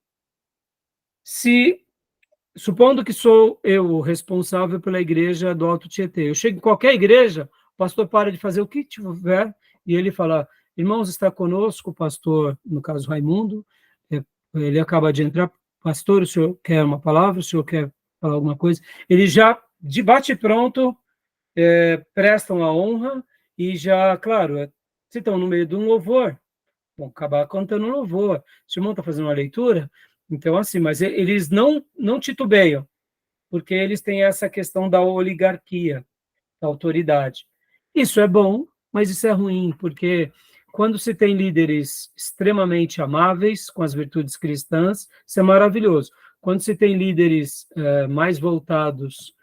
Supondo que sou eu o responsável pela igreja do Alto Tietê, eu chego em qualquer igreja, o pastor para de fazer o que tiver, e ele fala, irmãos, está conosco o pastor, no caso Raimundo, ele acaba de entrar, pastor, o senhor quer uma palavra, o senhor quer falar alguma coisa? Ele já, de bate-pronto, prestam a honra, e já, claro, se estão no meio de um louvor, vão acabar cantando um louvor. Se o irmão está fazendo uma leitura, então assim, mas eles não titubeiam, porque eles têm essa questão da oligarquia, da autoridade. Isso é bom, mas isso é ruim, porque quando se tem líderes extremamente amáveis, com as virtudes cristãs, isso é maravilhoso. Quando se tem líderes mais voltados,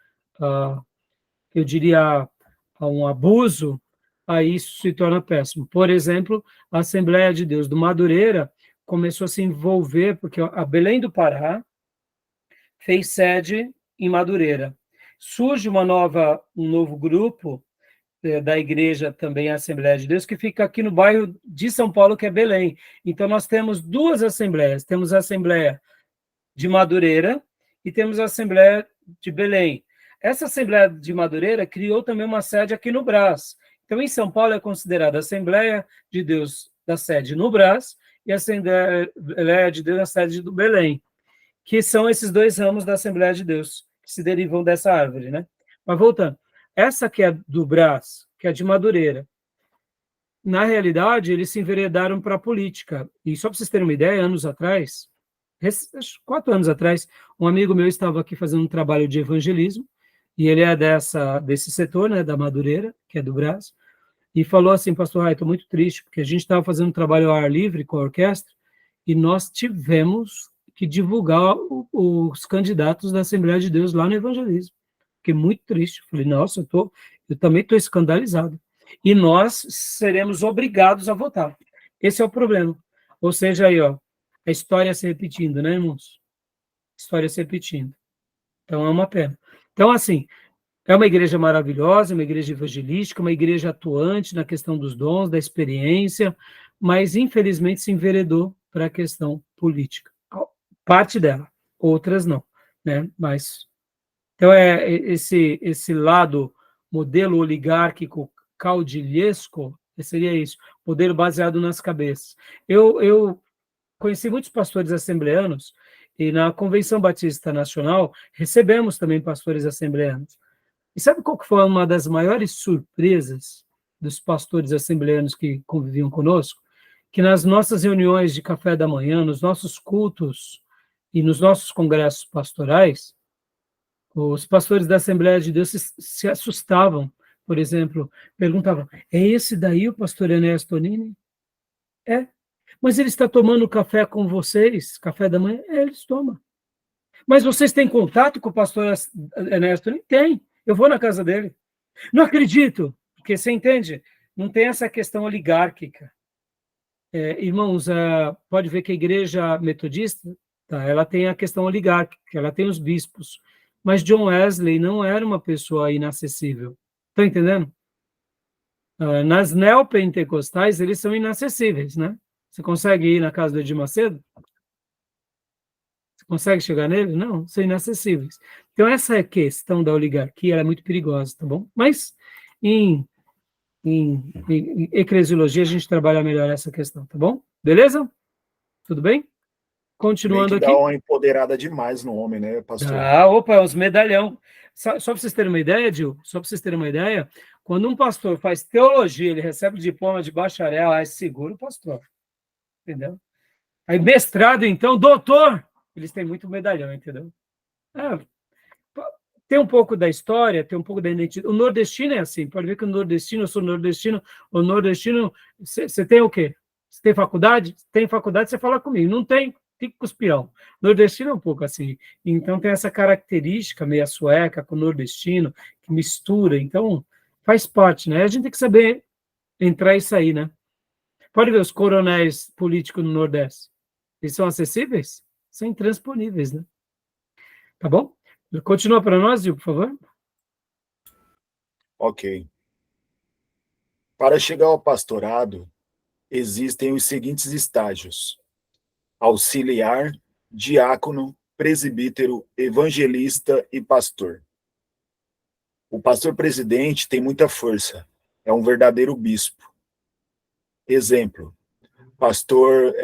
eu diria, a um abuso, aí isso se torna péssimo. Por exemplo, a Assembleia de Deus do Madureira começou a se envolver, porque a Belém do Pará fez sede em Madureira. Surge um novo grupo da igreja também, a Assembleia de Deus, que fica aqui no bairro de São Paulo, que é Belém. Então, nós temos duas assembleias. Temos a Assembleia de Madureira e temos a Assembleia de Belém. Essa Assembleia de Madureira criou também uma sede aqui no Brás. Então, em São Paulo, é considerada a Assembleia de Deus da sede no Brás e a Assembleia de Deus da sede do Belém, que são esses dois ramos da Assembleia de Deus, que se derivam dessa árvore, né? Mas voltando, essa que é do Brás, que é de Madureira, na realidade, eles se enveredaram para a política. E só para vocês terem uma ideia, anos atrás, 4 anos atrás, um amigo meu estava aqui fazendo um trabalho de evangelismo, e ele é desse setor, né, da Madureira, que é do Brás, e falou assim, pastor Rai, estou muito triste, porque a gente estava fazendo um trabalho ao ar livre com a orquestra, e nós tivemos que divulgar os candidatos da Assembleia de Deus lá no evangelismo. Fiquei muito triste. Falei, nossa, eu também estou escandalizado. E nós seremos obrigados a votar. Esse é o problema. Ou seja, aí, ó, a história se repetindo, né, irmãos? História se repetindo. Então, é uma pena. Então, assim, é uma igreja maravilhosa, uma igreja evangelística, uma igreja atuante na questão dos dons, da experiência, mas, infelizmente, se enveredou para a questão política. Parte dela, outras não, né? Mas, então, esse lado, modelo oligárquico, caudilhesco, seria isso, modelo baseado nas cabeças. Eu conheci muitos pastores assembleanos, e na Convenção Batista Nacional, recebemos também pastores assembleanos. E sabe qual que foi uma das maiores surpresas dos pastores assembleanos que conviviam conosco? Que nas nossas reuniões de café da manhã, nos nossos cultos e nos nossos congressos pastorais, Os pastores da Assembleia de Deus se assustavam, por exemplo, perguntavam, é esse daí o pastor Enéas Tonini? É. Mas ele está tomando café com vocês, café da manhã? É, eles tomam. Mas vocês têm contato com o pastor Enéas Tonini? Tem. Eu vou na casa dele. Não acredito, porque você entende? Não tem essa questão oligárquica. Irmãos, pode ver que a igreja metodista, tá, ela tem a questão oligárquica, ela tem os bispos. Mas John Wesley não era uma pessoa inacessível. Está entendendo? Nas neopentecostais, eles são inacessíveis, né? Você consegue ir na casa do Edir Macedo? Você consegue chegar nele? Não, são inacessíveis. Então, essa questão da oligarquia é muito perigosa, tá bom? Mas, em eclesiologia, a gente trabalha melhor essa questão, tá bom? Beleza? Tudo bem? Continuando aqui. Dá uma empoderada demais no homem, né, pastor? Opa, os medalhão. Só para vocês terem uma ideia, Gil, só para vocês terem uma ideia, quando um pastor faz teologia, ele recebe o diploma de bacharel, é seguro o pastor. Entendeu? Aí mestrado, então, doutor, eles têm muito medalhão, entendeu? Tem um pouco da história, tem um pouco da identidade. O nordestino é assim, pode ver que o nordestino, eu sou nordestino, o nordestino, você tem o quê? Você tem faculdade? Tem faculdade, você fala comigo. Não tem, fica com os peão. Nordestino é um pouco assim. Então tem essa característica meio sueca com o nordestino, que mistura. Então faz parte, né? A gente tem que saber entrar e sair, né? Pode ver os coronéis políticos no Nordeste. Eles são acessíveis? São intransponíveis, né? Tá bom? Continua para nós, Gil, por favor. Ok. Para chegar ao pastorado, existem os seguintes estágios: auxiliar, diácono, presbítero, evangelista e pastor. O pastor presidente tem muita força, é um verdadeiro bispo. Exemplo, pastor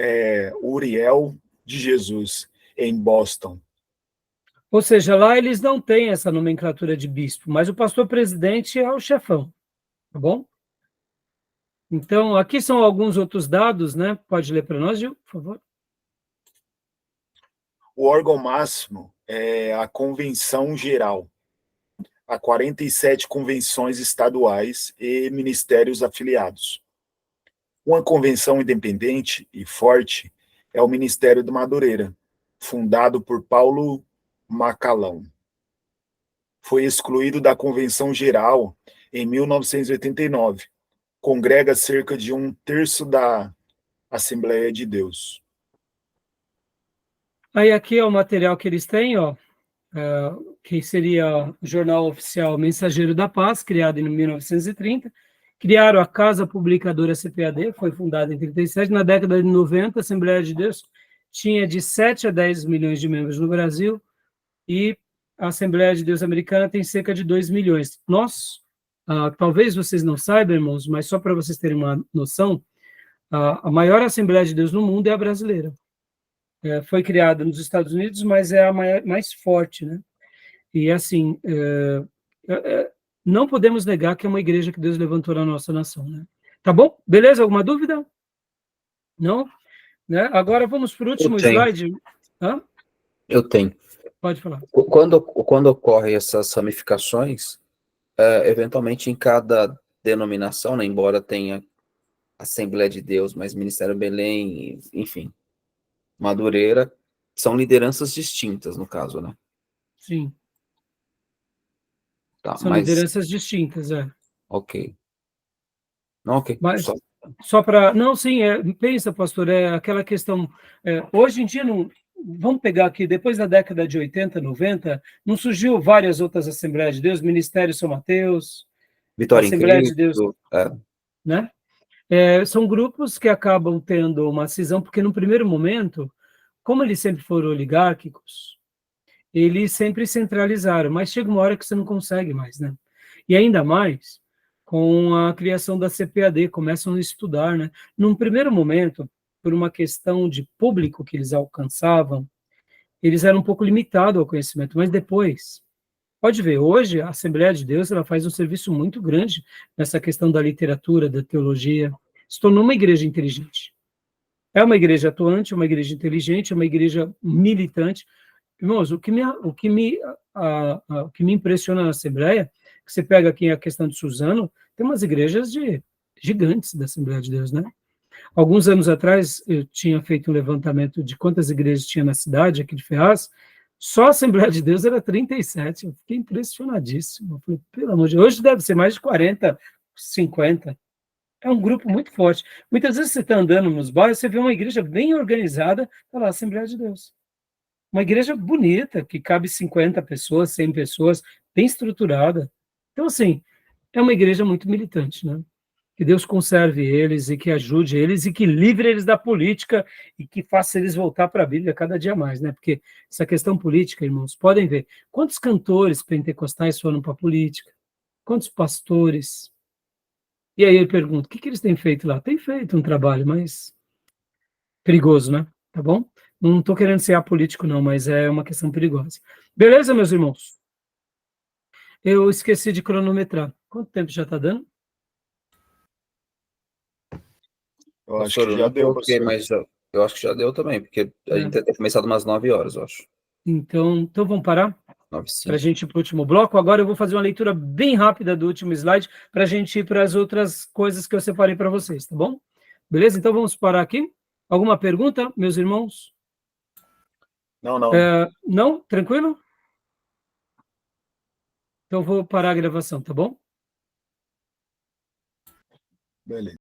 Uriel de Jesus, em Boston. Ou seja, lá eles não têm essa nomenclatura de bispo, mas o pastor presidente é o chefão, tá bom? Então, aqui são alguns outros dados, né? Pode ler para nós, Gil, por favor. O órgão máximo é a Convenção Geral. Há 47 convenções estaduais e ministérios afiliados. Uma convenção independente e forte é o Ministério do Madureira, fundado por Paulo Macalão. Foi excluído da Convenção Geral em 1989. Congrega cerca de 1/3 da Assembleia de Deus. Aí aqui é o material que eles têm, ó, que seria o Jornal Oficial Mensageiro da Paz, criado em 1930. Criaram a Casa Publicadora CPAD, foi fundada em 37. Na década de 90, a Assembleia de Deus tinha de 7 a 10 milhões de membros no Brasil, e a Assembleia de Deus americana tem cerca de 2 milhões. Nós, talvez vocês não saibam, irmãos, mas só para vocês terem uma noção, a maior Assembleia de Deus no mundo é a brasileira. Foi criada nos Estados Unidos, mas é a mais forte, né? E, assim, não podemos negar que é uma igreja que Deus levantou na nossa nação, né? Tá bom? Beleza? Alguma dúvida? Não? Né? Agora vamos para o último slide. Hã? Eu tenho. Pode falar. Quando ocorrem essas ramificações, eventualmente em cada denominação, né, embora tenha Assembleia de Deus, mas Ministério Belém, enfim, Madureira, são lideranças distintas, no caso, né? Sim. Tá, São lideranças distintas, Ok. Não, ok. Mas só para... Não, sim, pensa, pastor, aquela questão... hoje em dia, não... Vamos pegar aqui, depois da década de 80, 90, não surgiu várias outras Assembleias de Deus, Ministério São Mateus, Vitória Assembleia em de Deus, né? São grupos que acabam tendo uma cisão, porque no primeiro momento, como eles sempre foram oligárquicos, eles sempre centralizaram, mas chega uma hora que você não consegue mais, né? E ainda mais com a criação da CPAD, começam a estudar, né? Num primeiro momento, por uma questão de público que eles alcançavam, eles eram um pouco limitados ao conhecimento, mas depois, pode ver, hoje a Assembleia de Deus ela faz um serviço muito grande nessa questão da literatura, da teologia, se tornou uma igreja inteligente. É uma igreja atuante, uma igreja inteligente, uma igreja militante. Irmãos, o que me impressiona na Assembleia, que você pega aqui a questão de Suzano, tem umas igrejas gigantes da Assembleia de Deus, né? Alguns anos atrás, eu tinha feito um levantamento de quantas igrejas tinha na cidade, aqui de Ferraz, só a Assembleia de Deus era 37, eu fiquei impressionadíssimo. Eu falei, pelo amor de Deus, hoje deve ser mais de 40, 50. É um grupo muito forte. Muitas vezes você está andando nos bairros, você vê uma igreja bem organizada, está lá, Assembleia de Deus. Uma igreja bonita, que cabe 50 pessoas, 100 pessoas, bem estruturada. Então, assim, é uma igreja muito militante, né? Que Deus conserve eles e que ajude eles e que livre eles da política e que faça eles voltar para a Bíblia cada dia mais, né? Porque essa questão política, irmãos, podem ver quantos cantores pentecostais foram para a política, quantos pastores. E aí eu pergunto, o que eles têm feito lá? Tem feito um trabalho, mas perigoso, né? Tá bom? Não estou querendo ser apolítico, não, mas é uma questão perigosa. Beleza, meus irmãos? Eu esqueci de cronometrar. Quanto tempo já está dando? Eu acho Pastor, que eu já não deu, coloquei, pastor. mas eu acho que já deu também, porque a gente deve ter começado umas 9 horas, eu acho. Então vamos parar? 9, Para a 5. gente ir para o último bloco. Agora eu vou fazer uma leitura bem rápida do último slide para a gente ir para as outras coisas que eu separei para vocês, tá bom? Beleza? Então vamos parar aqui. Alguma pergunta, meus irmãos? Não, não. Não? Tranquilo? Então eu vou parar a gravação, tá bom? Beleza.